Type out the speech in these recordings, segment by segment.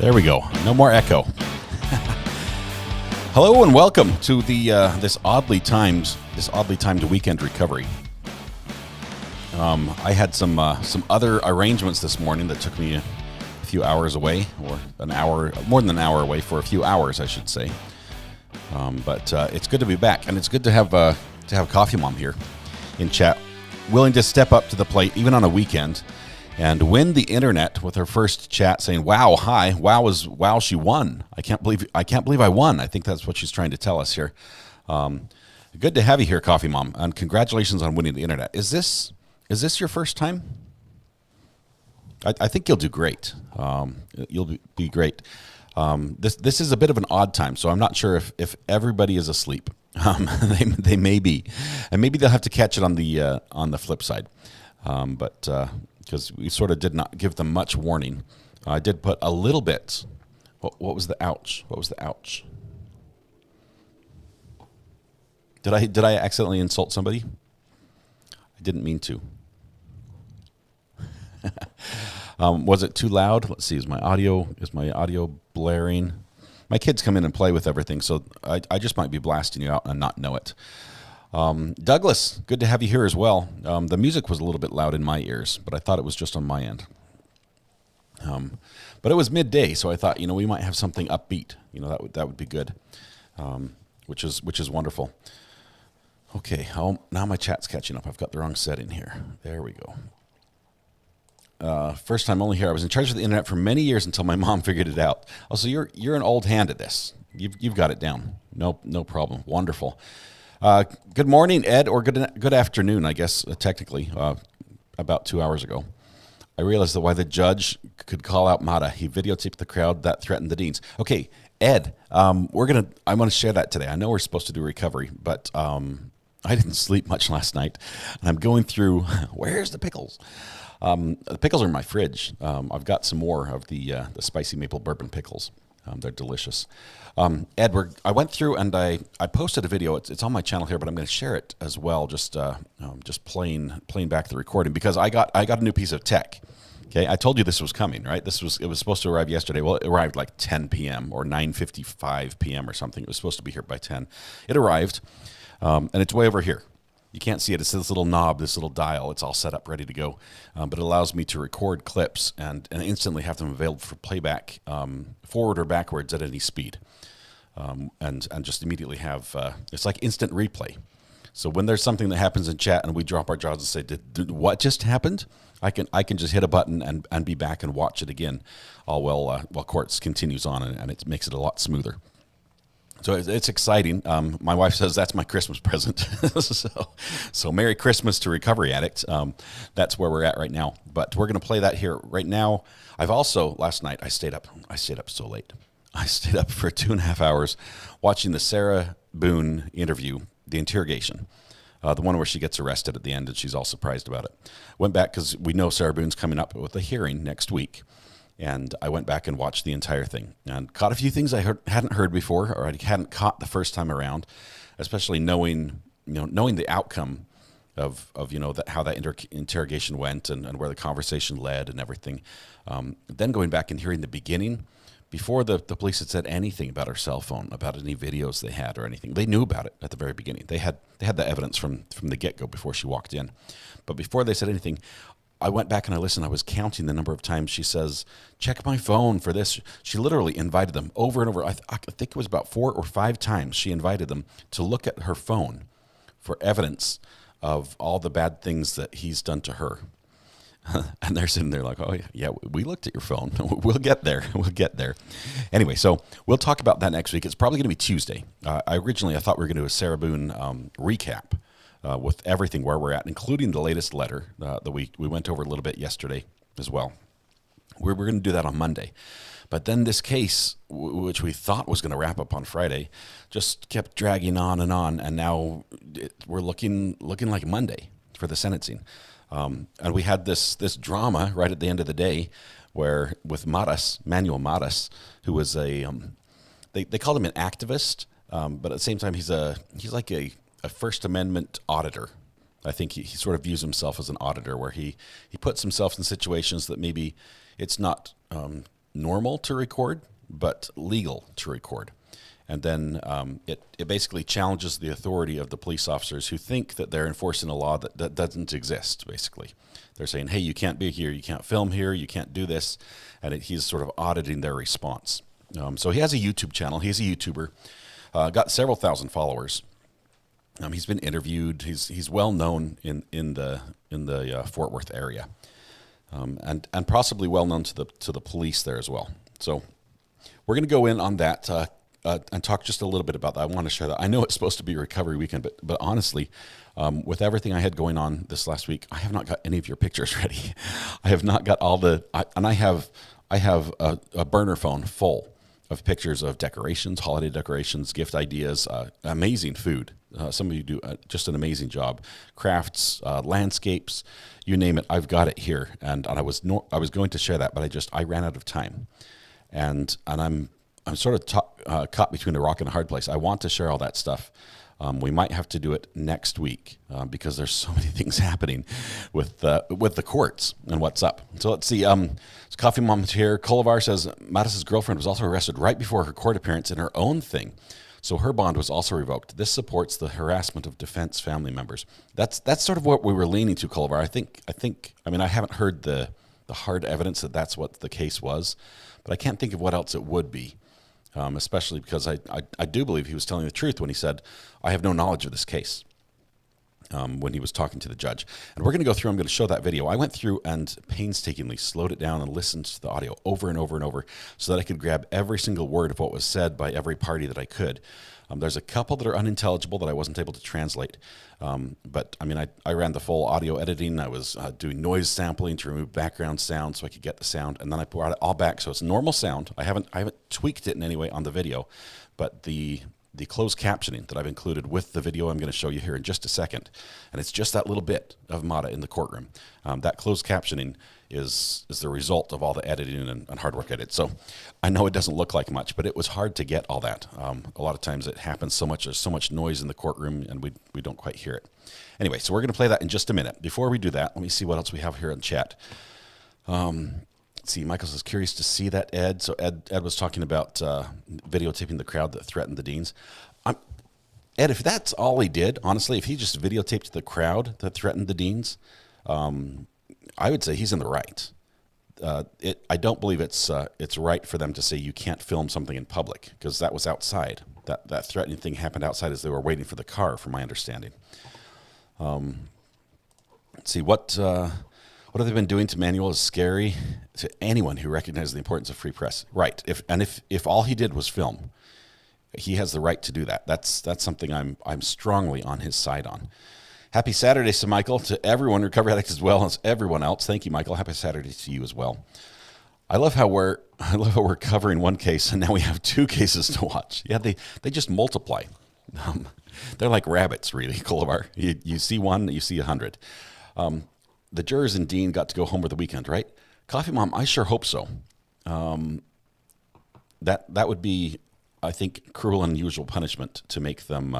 There we go. No more echo. Hello and welcome to the this oddly timed weekend recovery. I had some other arrangements this morning that took me a few hours away, or an hour, more than an hour away, for a few hours, I should say. But it's good to be back, and it's good to have Coffee Mom here in chat, willing to step up to the plate even on a weekend and win the internet with her first chat, saying, "Wow, hi, wow, she won. I can't believe I won." I think that's what she's trying to tell us here. Good to have you here, Coffee Mom, and congratulations on winning the internet. Is this your first time? I think you'll do great. You'll be great. This is a bit of an odd time, so I'm not sure if everybody is asleep. They may be, and maybe they'll have to catch it on the flip side. But because we sort of did not give them much warning, I did put a little bit. What was the ouch? What was the ouch? Did I accidentally insult somebody? I didn't mean to. Was it too loud? Let's see. Is my audio blaring? My kids come in and play with everything, so I just might be blasting you out and not know it. Douglas, good to have you here as well. The music was a little bit loud in my ears, but I thought it was just on my end. But it was midday, so I thought, we might have something upbeat. That would be good, which is wonderful. Okay, now my chat's catching up. I've got the wrong setting here. There we go. First time only here. I was in charge of the internet for many years until my mom figured it out. Oh, so you're an old hand at this. You've got it down. No problem. Wonderful. Good morning, Ed, or good afternoon, I guess, technically, about 2 hours ago. I realized that why the judge could call out Mata. He videotaped the crowd that threatened the deans. Okay, Ed, I'm going to share that today. I know we're supposed to do recovery, but I didn't sleep much last night, and I'm going through, where's the pickles? The pickles are in my fridge. I've got some more of the spicy maple bourbon pickles. They're delicious. Ed, I went through and I posted a video. It's on my channel here, but I'm going to share it as well. Just playing back the recording, because I got a new piece of tech. Okay, I told you this was coming, right? It was supposed to arrive yesterday. Well, it arrived like 10 p.m. or 9:55 p.m. or something. It was supposed to be here by 10. It arrived, and it's way over here. You can't see it. It's this little knob, this little dial. It's all set up, ready to go. But it allows me to record clips and instantly have them available for playback, forward or backwards at any speed. And just immediately have, it's like instant replay. So when there's something that happens in chat and we drop our jaws and say, did what just happened? I can just hit a button and be back and watch it again, all while courts continues on, and it makes it a lot smoother. So it's exciting. My wife says that's my Christmas present. So Merry Christmas to Recovery Addicts. That's where we're at right now. But we're going to play that here right now. Last night I stayed up so late. I stayed up for 2.5 hours watching the Sarah Boone interview, the interrogation, the one where she gets arrested at the end and she's all surprised about it. Went back because we know Sarah Boone's coming up with a hearing next week. And I went back and watched the entire thing and caught a few things I hadn't heard before, or I hadn't caught the first time around, especially knowing the outcome of how that interrogation went and where the conversation led and everything. Then going back and hearing the beginning, before the police had said anything about her cell phone, about any videos they had or anything. They knew about it at the very beginning. They had the evidence from the get-go before she walked in. But before they said anything, I went back and I listened. I was counting the number of times she says, "Check my phone for this." She literally invited them over and over. I think it was about 4 or 5 times she invited them to look at her phone for evidence of all the bad things that he's done to her. And they're sitting there like, "Oh, yeah, we looked at your phone. We'll get there. We'll get there." Anyway, so we'll talk about that next week. It's probably going to be Tuesday. I thought we were going to do a Sarah Boone recap. With everything where we're at, including the latest letter that we went over a little bit yesterday as well. We're going to do that on Monday. But then this case, which we thought was going to wrap up on Friday, just kept dragging on, and now we're looking like Monday for the sentencing. And we had this drama right at the end of the day where with Manuel Matas, who was they called him an activist, but at the same time he's like a First Amendment auditor. I think he sort of views himself as an auditor, where he puts himself in situations that maybe it's not normal to record, but legal to record. And then it basically challenges the authority of the police officers who think that they're enforcing a law that doesn't exist, basically. They're saying, hey, you can't be here, you can't film here, you can't do this. And he's sort of auditing their response. So he has a YouTube channel. He's a YouTuber, got several thousand followers. He's been interviewed. He's well known in the Fort Worth area, and possibly well known to the police there as well. So we're going to go in on that and talk just a little bit about that. I want to share that. I know it's supposed to be recovery weekend, but honestly, with everything I had going on this last week, I have not got any of your pictures ready. I have not got all and I have a burner phone full of pictures of decorations, holiday decorations, gift ideas, amazing food. Some of you do just an amazing job. Crafts, landscapes, you name it. I've got it here, and I was going to share that, but I ran out of time, and I'm sort of caught between a rock and a hard place. I want to share all that stuff. We might have to do it next week because there's so many things happening with the courts and what's up. So let's see. Coffee Mom's here. Kolivar says Mattis's girlfriend was also arrested right before her court appearance in her own thing, so her bond was also revoked. This supports the harassment of defense family members. That's sort of what we were leaning to, Kolivar. I mean, I haven't heard the hard evidence that that's what the case was, but I can't think of what else it would be. Especially because I do believe he was telling the truth when he said, I have no knowledge of this case, when he was talking to the judge. And we're going to go through, I'm going to show that video. I went through and painstakingly slowed it down and listened to the audio over and over and over so that I could grab every single word of what was said by every party that I could. There's a couple that are unintelligible that I wasn't able to translate. But I mean, I ran the full audio editing. I was doing noise sampling to remove background sound so I could get the sound. And then I brought it all back. So it's normal sound. I haven't tweaked it in any way on the video, but the closed captioning that I've included with the video I'm going to show you here in just a second. And it's just that little bit of Mata in the courtroom. That closed captioning is the result of all the editing and hard work I did. So I know it doesn't look like much, but it was hard to get all that. A lot of times it happens so much, there's so much noise in the courtroom and we don't quite hear it. Anyway, so we're going to play that in just a minute. Before we do that, let me see what else we have here in chat. Let's see, Michael says, curious to see that, Ed. So Ed was talking about videotaping the crowd that threatened the deans. Ed, if that's all he did, honestly, if he just videotaped the crowd that threatened the deans, I would say he's in the right. I don't believe it's right for them to say you can't film something in public because that was outside. That threatening thing happened outside as they were waiting for the car, from my understanding. Let's see, what have they been doing to Manuel is scary to anyone who recognizes the importance of free press. Right. If all he did was film, he has the right to do that. That's something I'm strongly on his side on. Happy Saturday, Sir Michael, to everyone, Recovery Addicts as well as everyone else. Thank you, Michael. Happy Saturday to you as well. I love how we're covering one case and now we have two cases to watch. Yeah, they just multiply. They're like rabbits, really, Kolivar. You see one, you see 100. The jurors and Dean got to go home for the weekend, right? Coffee Mom, I sure hope so. That would be, I think, cruel and unusual punishment to make them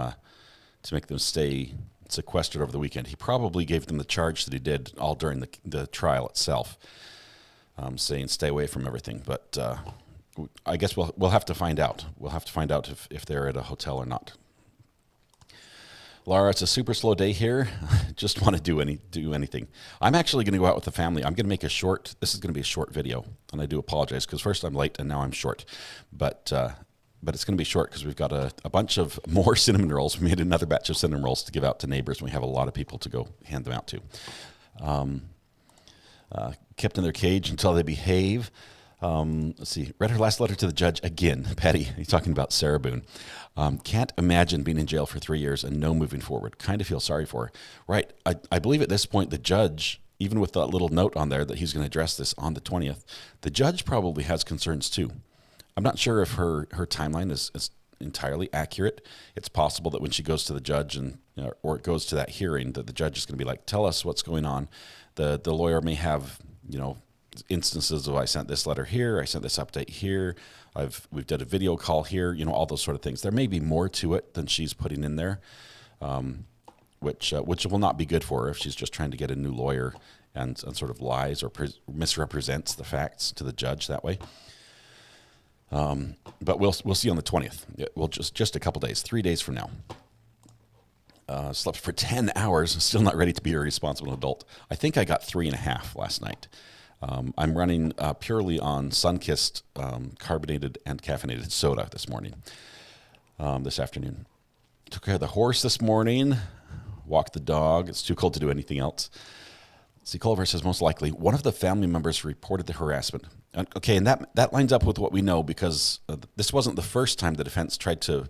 stay sequestered over the weekend. He probably gave them the charge that he did all during the trial itself, saying stay away from everything. But I guess we'll have to find out. We'll have to find out if they're at a hotel or not. Laura, it's a super slow day here. Just want to do anything. I'm actually going to go out with the family. I'm going to make this is going to be a short video, and I do apologize because first I'm late and now I'm short. But it's going to be short because we've got a bunch of more cinnamon rolls. We made another batch of cinnamon rolls to give out to neighbors, and we have a lot of people to go hand them out to. Kept in their cage until they behave. Let's see. Read her last letter to the judge again. Patty, he's talking about Sarah Boone. Can't imagine being in jail for 3 years and no moving forward. Kind of feel sorry for her. Right. I believe at this point the judge, even with that little note on there that he's going to address this on the 20th, the judge probably has concerns too. I'm not sure if her timeline is entirely accurate. It's possible that when she goes to the judge or it goes to that hearing, that the judge is going to be like, tell us what's going on. The lawyer may have, instances of I sent this letter here, I sent this update here, we've done a video call here, all those sort of things. There may be more to it than she's putting in there, which will not be good for her if she's just trying to get a new lawyer and sort of lies or misrepresents the facts to the judge that way. But we'll see on the 20th. We'll just a couple days, 3 days from now. Slept for 10 hours, still not ready to be a responsible adult. I think I got 3.5 last night. I'm running purely on sun-kissed carbonated and caffeinated soda this morning, this afternoon. Took care of the horse this morning, walked the dog. It's too cold to do anything else. See, Culver says most likely one of the family members reported the harassment. Okay, and that lines up with what we know because this wasn't the first time the defense tried to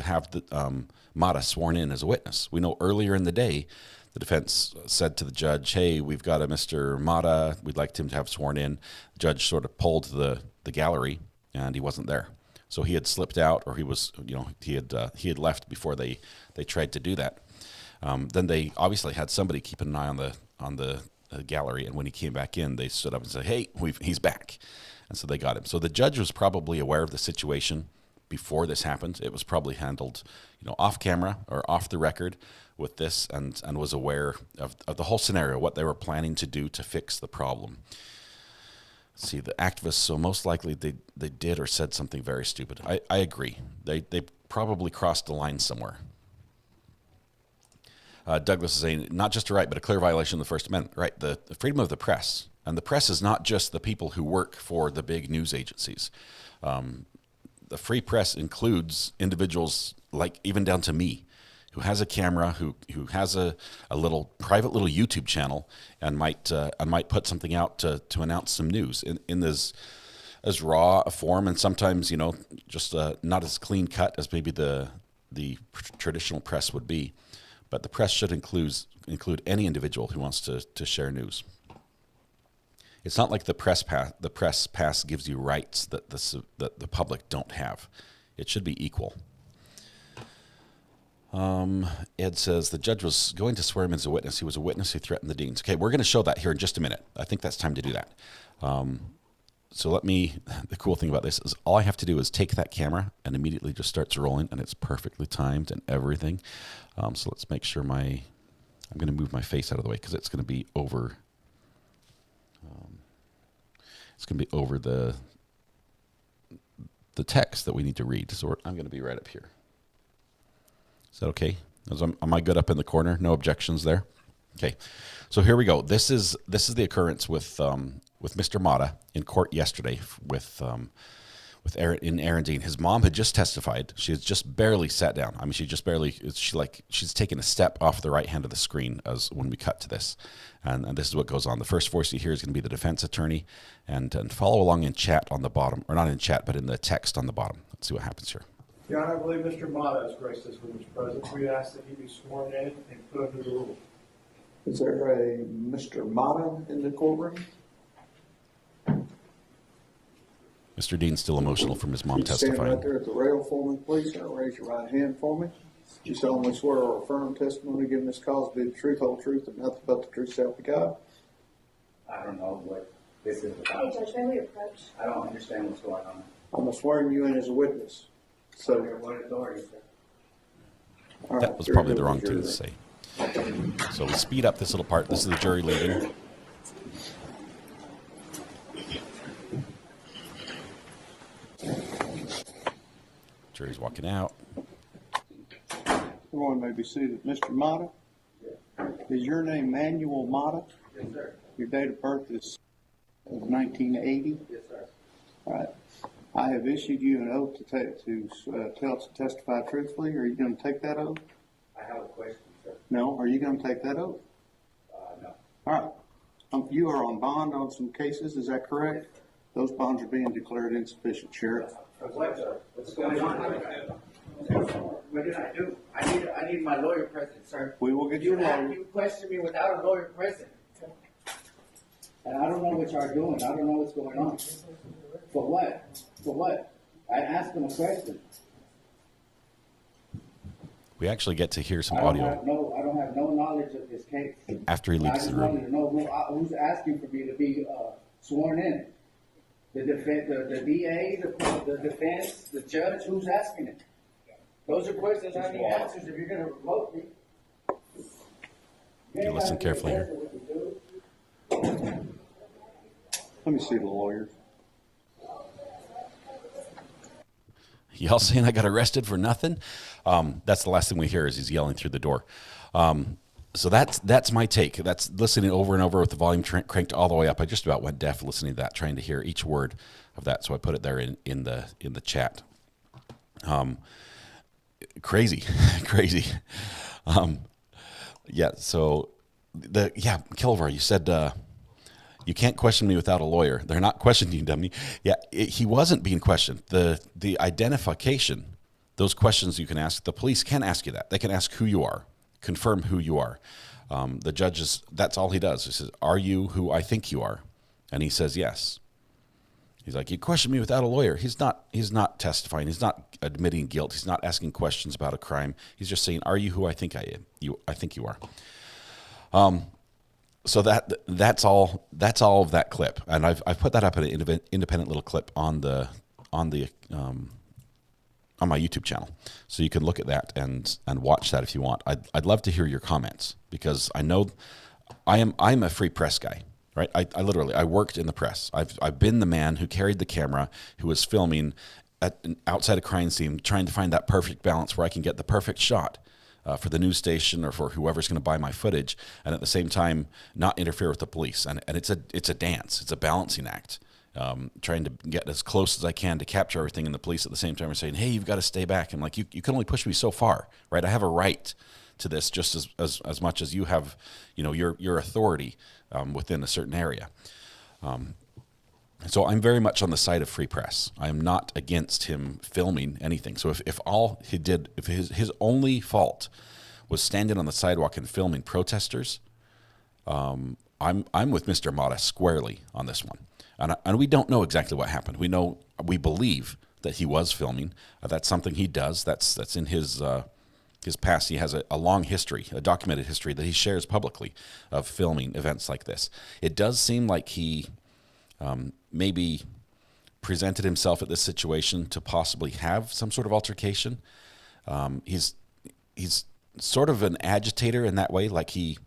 have the Mata sworn in as a witness. We know earlier in the day, the defense said to the judge, "Hey, we've got a Mr. Mata. We'd like him to have sworn in." The judge sort of pulled the gallery, and he wasn't there. So he had slipped out, or he had left before they tried to do that. Then they obviously had somebody keep an eye on the gallery, and when he came back in, they stood up and said, "Hey, he's back," and so they got him. So the judge was probably aware of the situation before this happened. It was probably handled, off camera or off the record with this, and was aware of the whole scenario, what they were planning to do to fix the problem. See, the activists, so most likely they did or said something very stupid. I agree. They probably crossed the line somewhere. Douglas is saying, not just a right, but a clear violation of the First Amendment. Right, the freedom of the press. And the press is not just the people who work for the big news agencies. The free press includes individuals like even down to me, who has a camera, who has a private little YouTube channel, and might put something out to announce some news in this as raw a form, and sometimes just not as clean cut as maybe the traditional press would be. But the press should include any individual who wants to share news. It's not like the press pass gives you rights that the public don't have. It should be equal. Ed says the judge was going to swear him as a witness. He was a witness who threatened the deans. Okay, we're going to show that here in just a minute. I think that's time to do that. So the cool thing about this is all I have to do is take that camera and immediately just starts rolling, and it's perfectly timed and everything. So let's make sure I'm going to move my face out of the way because it's going to be over. It's going to be over the text that we need to read. So I'm going to be right up here. Is that okay? Am I good up in the corner? No objections there? Okay. So here we go. This is the occurrence with Mr. Mata in court yesterday with Aaron Dean. His mom had just testified. She had just barely sat down. I mean, she's taken a step off the right hand of the screen as when we cut to this. And this is what goes on. The first voice you hear is going to be the defense attorney, and follow along in chat on the bottom, or not in chat, but in the text on the bottom. Let's see what happens here. Your Honor, I believe Mr. Mata has graced us with his presence. We ask that he be sworn in and put under the rule. Is there a Mr. Mata in the courtroom? Mr. Dean's still emotional from his mom testifying. Stand right there at the rail for me, please. Now raise your right hand for me. You solemnly swear or affirm testimony given this cause to be the truth, whole truth, and nothing but the truth, so help you God. I don't know what this is Hey, about. Judge, may we approach? I don't understand what's going on. I'm swearing you in as a witness. So, Under what authority, sir? all right, That was here probably goes the wrong your thing to say. So we speed up this little part. This is the jury leaving. Jury's walking out. Everyone may be seated. Mr. Mata, is your name Manuel Mata? Yes, sir. Your date of birth is 1980? Yes, sir. All right. I have issued you an oath to testify truthfully. Are you going to take that oath? I have a question, sir. No. Are you going to take that oath? No. All right. You are on bond on some cases, is that correct? Those bonds are being declared insufficient, Sheriff. What, sir? What's going on? What did I do? I need my lawyer present, sir. We will get your lawyer. You question me without a lawyer present. And I don't know what y'all are doing. I don't know what's going on. For what? For what? I asked him a question. We actually get to hear some I don't audio have no knowledge of this case. after he I leaves just the wanted room. to know who's asking for me to be sworn in. The DA, the defense, the judge, who's asking it? Those are questions I need answers if you're going to revoke me. You listen carefully here. Let me see the lawyer. Y'all saying I got arrested for nothing? That's the last thing we hear is he's yelling through the door. So that's my take. That's listening over and over with the volume cranked all the way up. I just about went deaf listening to that, trying to hear each word of that. So I put it there in the chat. Crazy, crazy. Yeah. So Kilvar, you said you can't question me without a lawyer. They're not questioning you, dummy. Yeah, he wasn't being questioned. The identification, those questions you can ask, the police can ask you that. They can ask who you are, confirm who you are. The judge that's all he does. He says, are you who I think you are? And he says, yes. He's like, you question me without a lawyer. He's not testifying. He's not admitting guilt. He's not asking questions about a crime. He's just saying, are you who I think I am? I think you are. So that's all of that clip. And I've put that up in an independent little clip on my YouTube channel. So you can look at that and watch that if you want. I'd love to hear your comments because I know I'm a free press guy. Right, I literally worked in the press. I've been the man who carried the camera, who was filming outside a crime scene, trying to find that perfect balance where I can get the perfect shot for the news station or for whoever's going to buy my footage, and at the same time not interfere with the police. And it's a dance. It's a balancing act, trying to get as close as I can to capture everything, and the police at the same time are saying, "Hey, you've got to stay back." I'm like, you can only push me so far, right? I have a right to this just as much as you have, your authority within a certain area. So I'm very much on the side of free press. I am not against him filming anything. So if all he did, if his only fault was standing on the sidewalk and filming protesters, I'm with Mr. Mata squarely on this one. And we don't know exactly what happened. We believe that he was filming. That's something he does. That's in his past. He has a long history, a documented history that he shares publicly of filming events like this. It does seem like he maybe presented himself at this situation to possibly have some sort of altercation. He's sort of an agitator in that way, like he's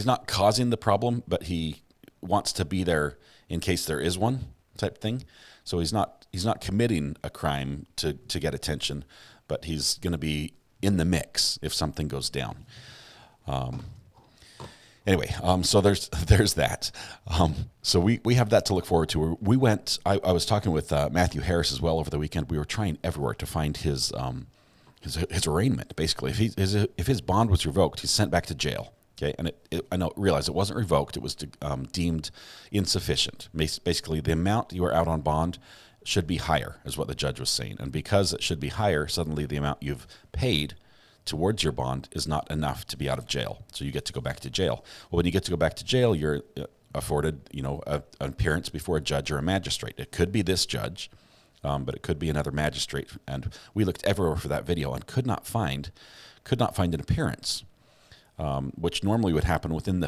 not causing the problem, but he wants to be there in case there is one type thing. So he's not committing a crime to get attention, but he's going to be in the mix if something goes down. Anyway, so there's that. So we have that to look forward to. We went. I was talking with Matthew Harris as well over the weekend. We were trying everywhere to find his arraignment. Basically, if his bond was revoked, he's sent back to jail. Okay, and I realize it wasn't revoked. It was deemed insufficient. Basically, the amount you are out on bond should be higher, is what the judge was saying. And because it should be higher, suddenly the amount you've paid towards your bond is not enough to be out of jail. So you get to go back to jail. Well, when you get to go back to jail, you're afforded, an appearance before a judge or a magistrate. It could be this judge, but it could be another magistrate. And we looked everywhere for that video and could not find an appearance, which normally would happen within the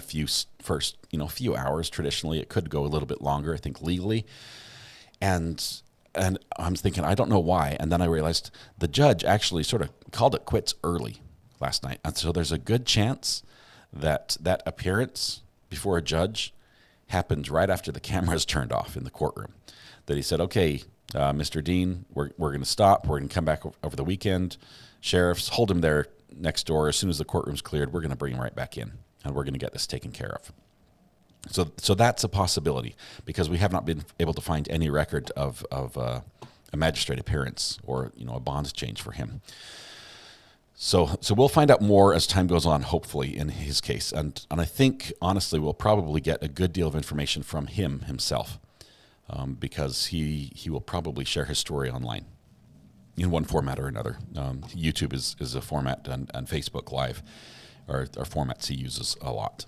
first few hours. Traditionally, it could go a little bit longer, I think, legally. And I'm thinking, I don't know why. And then I realized the judge actually sort of called it quits early last night. And so there's a good chance that appearance before a judge happened right after the cameras turned off in the courtroom. That he said, okay, Mr. Dean, we're going to stop. We're going to come back over the weekend. Sheriffs, hold him there next door. As soon as the courtroom's cleared, we're going to bring him right back in. And we're going to get this taken care of. So that's a possibility because we have not been able to find any record of a magistrate appearance or a bond change for him. So we'll find out more as time goes on, hopefully, in his case, and I think honestly we'll probably get a good deal of information from him himself because he will probably share his story online in one format or another. YouTube is a format, and Facebook Live are formats he uses a lot.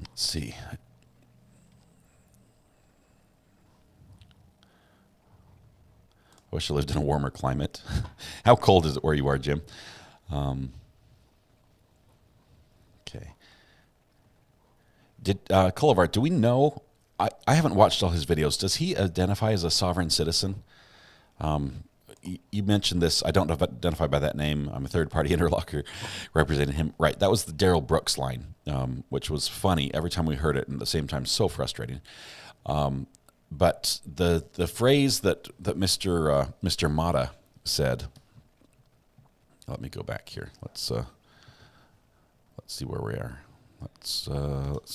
Let's see. I wish I lived in a warmer climate. How cold is it where you are, Jim? Okay. Cullivar, do we know? I haven't watched all his videos. Does he identify as a sovereign citizen? You mentioned this. I don't identify by that name. I'm a third-party interlocutor representing him. Right. That was the Daryl Brooks line, which was funny every time we heard it, and at the same time so frustrating. But the phrase that Mr. Mata said. Let me go back here. Let's see where we are. Let's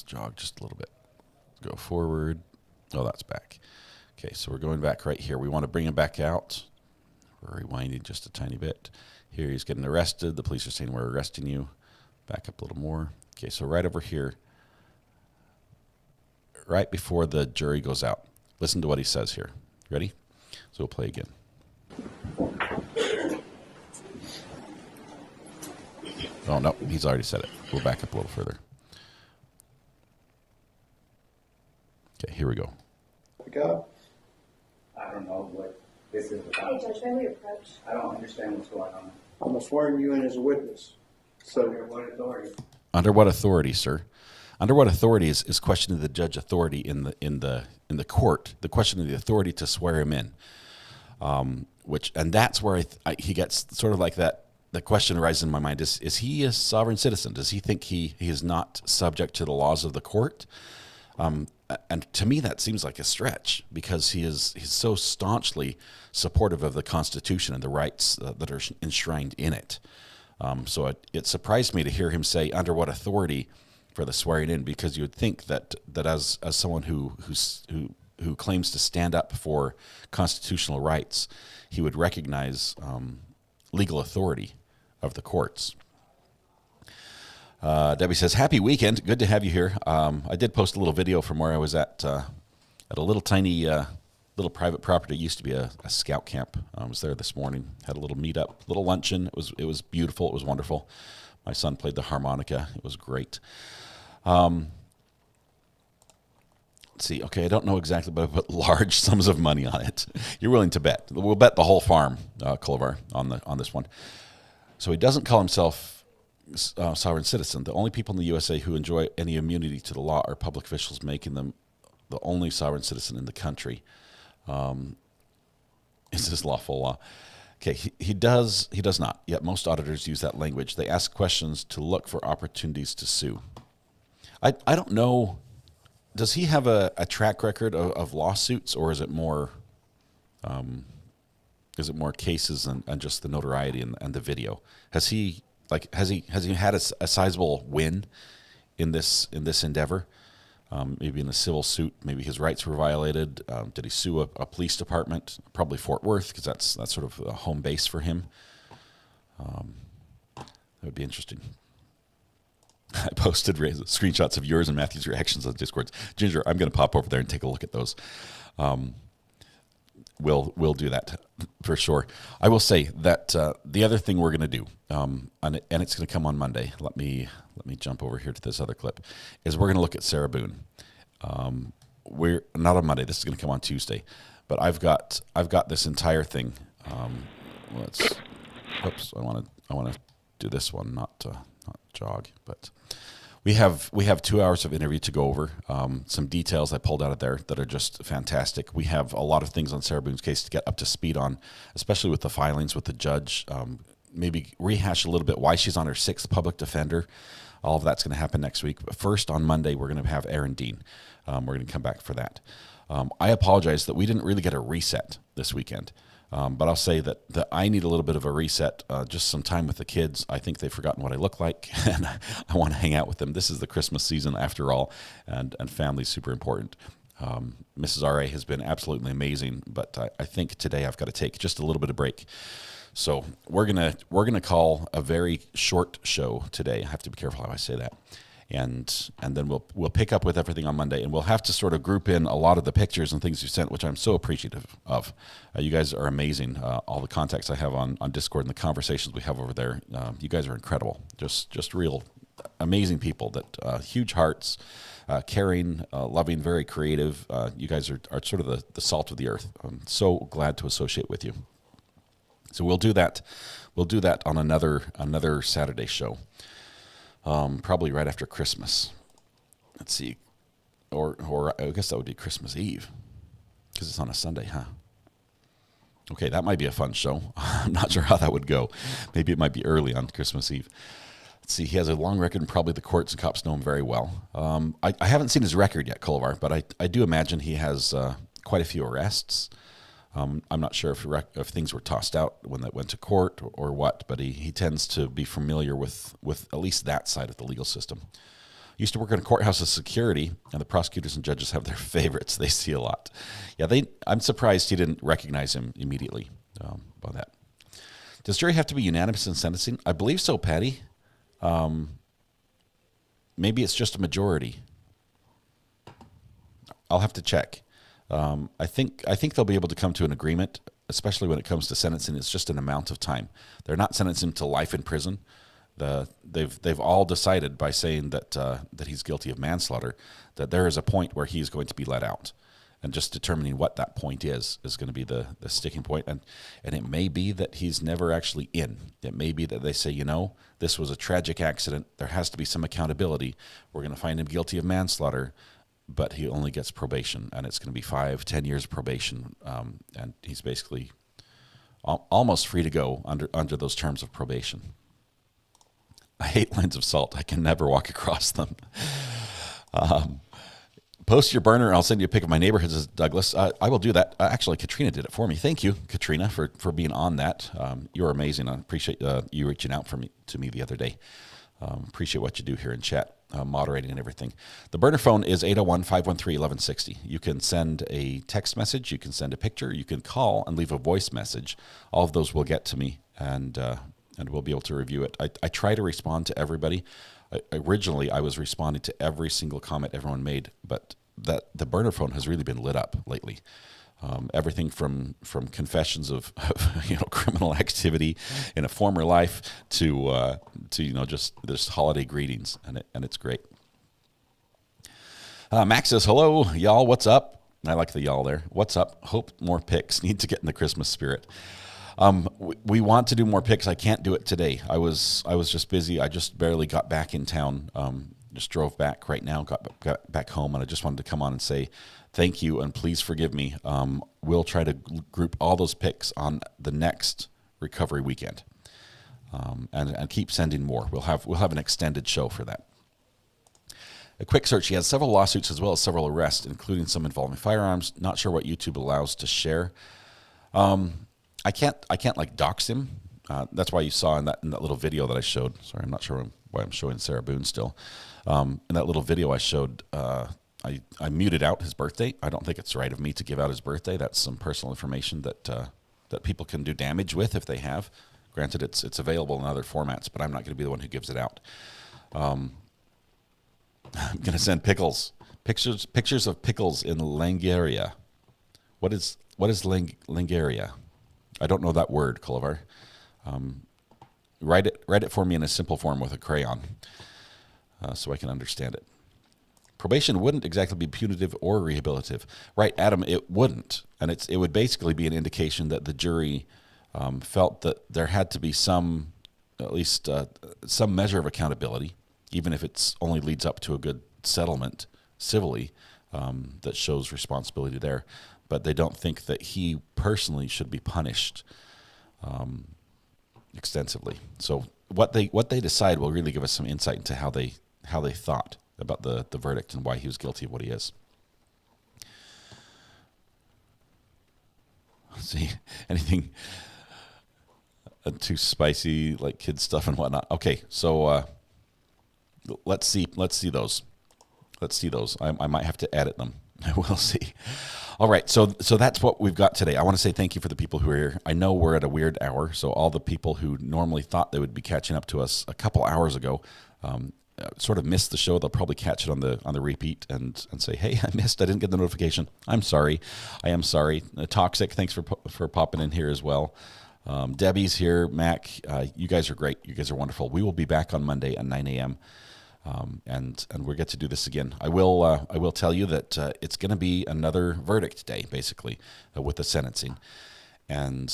jog just a little bit. Go forward. Oh, that's back. Okay, so we're going back right here. We want to bring him back out. We're rewinding just a tiny bit. Here he's getting arrested. The police are saying we're arresting you. Back up a little more. Okay, so right over here, right before the jury goes out. Listen to what he says here. Ready? So we'll play again. Oh, no, he's already said it. We'll back up a little further. Okay, here we go. God, I don't know what this is Hey, about. Judge, may we approach? I don't understand what's going on. I'm swearing you in as a witness. So, Under what authority? Under what authority, sir? Under what authority is questioning the judge authority in the court? The question of the authority to swear him in, and that's where he gets sort of like that. The question arises in my mind: is he a sovereign citizen? Does he think he is not subject to the laws of the court? And to me, that seems like a stretch because he's so staunchly supportive of the Constitution and the rights that are enshrined in it. So it surprised me to hear him say under what authority for the swearing in, because you would think that as someone who claims to stand up for constitutional rights, he would recognize legal authority of the courts. Debbie says, "Happy weekend. Good to have you here." I did post a little video from where I was at a little tiny little private property. It used to be a scout camp. I was there this morning. Had a little meetup, little luncheon. It was beautiful. It was wonderful. My son played the harmonica. It was great. Let's see. Okay, I don't know exactly, but I put large sums of money on it. You're willing to bet? We'll bet the whole farm, Cullivar, on this one. So he doesn't call himself sovereign citizen. The only people in the USA who enjoy any immunity to the law are public officials, making them the only sovereign citizen in the country. Is this lawful law? Okay, he does not. Yet most auditors use that language. They ask questions to look for opportunities to sue. I don't know. Does he have a track record of lawsuits, or is it more cases and just the notoriety and the video? Has he had a sizable win in this endeavor? Maybe in a civil suit, maybe his rights were violated. Did he sue a police department? Probably Fort Worth, because that's sort of a home base for him. That would be interesting. I posted screenshots of yours and Matthew's reactions on Discord. Ginger, I'm going to pop over there and take a look at those. We'll do that for sure. I will say that the other thing we're going to do, and it's going to come on Monday. Let me jump over here to this other clip. Is we're going to look at Sarah Boone. We're not on Monday. This is going to come on Tuesday. But I've got this entire thing. Oops. I want to do this one, not jog, but. We have 2 hours of interview to go over. Some details I pulled out of there that are just fantastic. We have a lot of things on Sarah Boone's case to get up to speed on, especially with the filings with the judge. Maybe rehash a little bit why she's on her 6th public defender. All of that's going to happen next week. But first, on Monday, we're going to have Aaron Dean. We're going to come back for that. I apologize that we didn't really get a reset this weekend. But I'll say that I need a little bit of a reset, just some time with the kids. I think they've forgotten what I look like, and I want to hang out with them. This is the Christmas season after all, and family's super important. Mrs. R.A. has been absolutely amazing, but I think today I've got to take just a little bit of break. So we're gonna call a very short show today. I have to be careful how I say that. And then we'll pick up with everything on Monday, and we'll have to sort of group in a lot of the pictures and things you sent, which I'm so appreciative of. You guys are amazing. All the contacts I have on Discord and the conversations we have over there, you guys are incredible. Just real amazing people that huge hearts, caring, loving, very creative. You guys are sort of the salt of the earth. I'm so glad to associate with you. So we'll do that. We'll do that on another Saturday show. Probably right after Christmas. Let's see. Or I guess that would be Christmas Eve, because it's on a Sunday, huh? Okay, that might be a fun show. I'm not sure how that would go. Maybe it might be early on Christmas Eve. Let's see. He has a long record, and probably the courts and cops know him very well. I haven't seen his record yet, Cullivar, but I do imagine he has quite a few arrests. I'm not sure if things were tossed out when that went to court or what, but he tends to be familiar with at least that side of the legal system. Used to work in a courthouse as security, and the prosecutors and judges have their favorites. They see a lot. Yeah, I'm surprised he didn't recognize him immediately by that. Does jury have to be unanimous in sentencing? I believe so, Patty. Maybe it's just a majority. I'll have to check. I think they'll be able to come to an agreement, especially when it comes to sentencing. It's just an amount of time. They're not sentencing him to life in prison. They've all decided by saying that he's guilty of manslaughter, that there is a point where he is going to be let out, and just determining what that point is going to be the sticking point. And it may be that he's never actually in. It may be that they say, this was a tragic accident. There has to be some accountability. We're going to find him guilty of manslaughter, but he only gets probation, and it's going to be 5-10 years probation, and he's basically almost free to go under those terms of probation. I hate lines of salt. I can never walk across them. Post your burner, and I'll send you a pic of my neighborhood, says Douglas. I will do that. Actually, Katrina did it for me. Thank you, Katrina, for being on that. You're amazing. I appreciate you reaching out to me the other day. Appreciate what you do here in chat, moderating and everything. The burner phone is 801-513-1160. You can send a text message. You can send a picture. You can call and leave a voice message. All of those will get to me, and we'll be able to review it. I try to respond to everybody. Originally, I was responding to every single comment everyone made, but the burner phone has really been lit up lately. Everything from confessions of criminal activity in a former life to just this holiday greetings, and it's great. Max says, hello, y'all, what's up? I like the y'all there. What's up? Hope more picks. Need to get in the Christmas spirit. We want to do more picks. I can't do it today. I was just busy. I just barely got back in town. Just drove back right now, got back home, and I just wanted to come on and say thank you and please forgive me. We'll try to group all those picks on the next recovery weekend, and keep sending more. We'll have an extended show for that. A quick search. He has several lawsuits as well as several arrests, including some involving firearms. Not sure what YouTube allows to share. I can't like dox him. That's why you saw in that little video that I showed. Sorry, I'm not sure why I'm showing Sarah Boone still. In that little video I showed, I muted out his birthday. I don't think it's right of me to give out his birthday. That's some personal information that people can do damage with if they have. Granted, it's available in other formats, but I'm not going to be the one who gives it out. I'm going to send pictures of pickles in Langaria. What is Langaria? I don't know that word, Cullivar. Write it for me in a simple form with a crayon, so I can understand it. Probation wouldn't exactly be punitive or rehabilitative, right, Adam? It wouldn't, and it would basically be an indication that the jury felt that there had to be some measure of accountability, even if it's only leads up to a good settlement civilly that shows responsibility there. But they don't think that he personally should be punished extensively. So what they decide will really give us some insight into how they thought about the verdict and why he was guilty of what he is. Let's see, anything too spicy like kids stuff and whatnot. Okay, so let's see those. Let's see those. I might have to edit them. We'll see. All right, so that's what we've got today. I want to say thank you for the people who are here. I know we're at a weird hour, so all the people who normally thought they would be catching up to us a couple hours ago sort of missed the show. They'll probably catch it on the repeat and say, hey, I didn't get the notification. I'm sorry. I am sorry. Toxic, thanks for popping in here as well. Debbie's here. Mac, you guys are great. You guys are wonderful. We will be back on Monday at 9 a.m., and we'll get to do this again. I will tell you that it's going to be another verdict day, basically, with the sentencing. And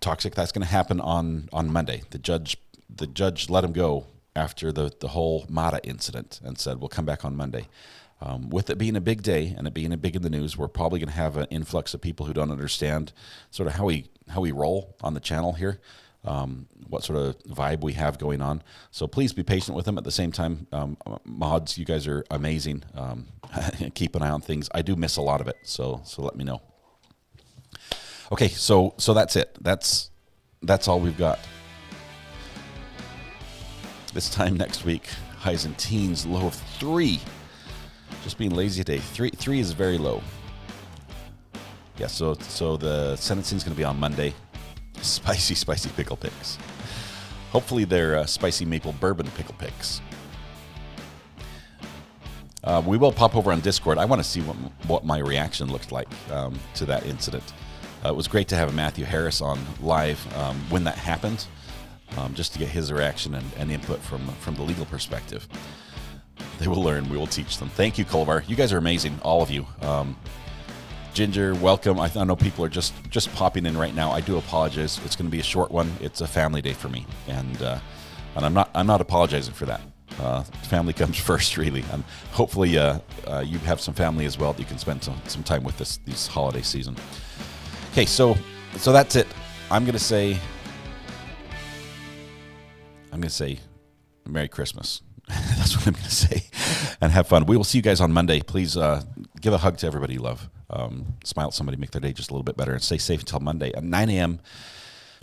Toxic, that's going to happen on Monday. The judge let him go after the whole Mata incident and said, we'll come back on Monday. With it being a big day and it being big in the news, we're probably going to have an influx of people who don't understand sort of how we roll on the channel here. what sort of vibe we have going on. So please be patient with them. At the same time, mods, you guys are amazing. Keep an eye on things. I do miss a lot of it, so let me know. Okay, so that's it. That's all we've got. This time next week, highs and teens, low of 3. Just being lazy today. 3 is very low. Yeah, so the sentencing is going to be on Monday. Spicy pickle picks. Hopefully they're spicy maple bourbon pickle picks. We will pop over on Discord. I want to see what my reaction looked like to that incident. It was great to have Matthew Harris on live when that happened, just to get his reaction and input from the legal perspective. They will learn. We will teach them. Thank you, Colvar. You guys are amazing, all of you. Ginger, welcome. I know people are just popping in right now. I do apologize. It's going to be a short one. It's a family day for me, and I'm not apologizing for that. Family comes first, really, and hopefully you have some family as well that you can spend some time with this holiday season. Okay, so that's it. I'm going to say Merry Christmas. That's what I'm going to say. And have fun. We will see you guys on Monday. Please give a hug to everybody you love. Smile at somebody, make their day just a little bit better, and stay safe until Monday at 9 a.m.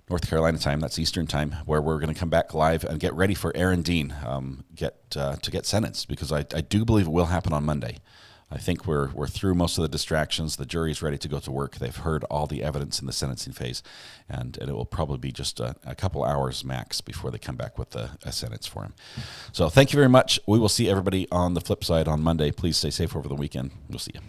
North Carolina time. That's Eastern time, where we're going to come back live and get ready for Aaron Dean to get sentenced, because I do believe it will happen on Monday. I think we're through most of the distractions. The jury's ready to go to work. They've heard all the evidence in the sentencing phase, and it will probably be just a couple hours max before they come back with a sentence for him. So thank you very much. We will see everybody on the flip side on Monday. Please stay safe over the weekend. We'll see you.